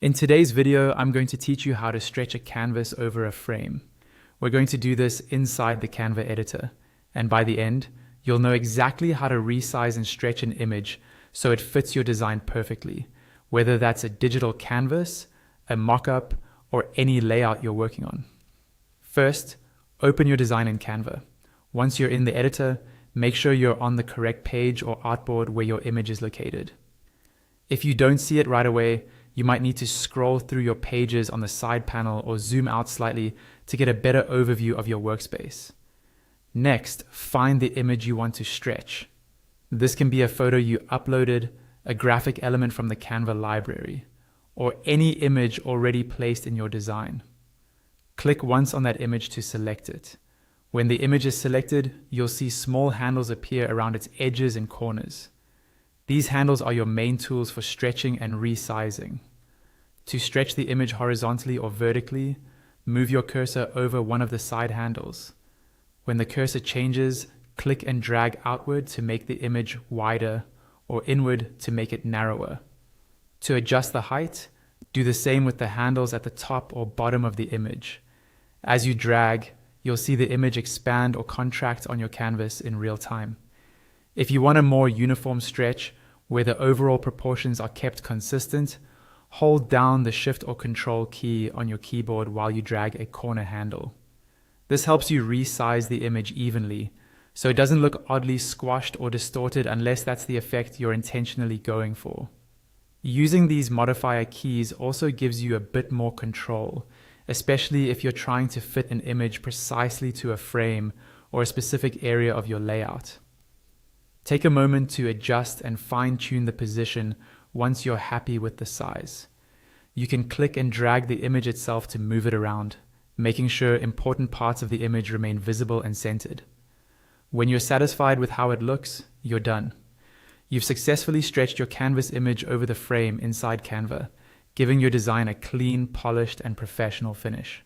In today's video, I'm going to teach you how to stretch a canvas over a frame. We're going to do this inside the Canva editor, and by the end, you'll know exactly how to resize and stretch an image so it fits your design perfectly, whether that's a digital canvas, a mock-up, or any layout you're working on. First, open your design in Canva. Once you're in the editor, make sure you're on the correct page or artboard where your image is located. If you don't see it right away, you might need to scroll through your pages on the side panel or zoom out slightly to get a better overview of your workspace. Next, find the image you want to stretch. This can be a photo you uploaded, a graphic element from the Canva library, or any image already placed in your design. Click once on that image to select it. When the image is selected, you'll see small handles appear around its edges and corners. These handles are your main tools for stretching and resizing. To stretch the image horizontally or vertically, move your cursor over one of the side handles. When the cursor changes, click and drag outward to make the image wider or inward to make it narrower. To adjust the height, do the same with the handles at the top or bottom of the image. As you drag, you'll see the image expand or contract on your canvas in real time. If you want a more uniform stretch, where the overall proportions are kept consistent, hold down the Shift or Control key on your keyboard while you drag a corner handle. This helps you resize the image evenly, so it doesn't look oddly squashed or distorted unless that's the effect you're intentionally going for. Using these modifier keys also gives you a bit more control, especially if you're trying to fit an image precisely to a frame or a specific area of your layout. Take a moment to adjust and fine-tune the position once you're happy with the size. You can click and drag the image itself to move it around, making sure important parts of the image remain visible and centered. When you're satisfied with how it looks, you're done. You've successfully stretched your canvas image over the frame inside Canva, giving your design a clean, polished, and professional finish.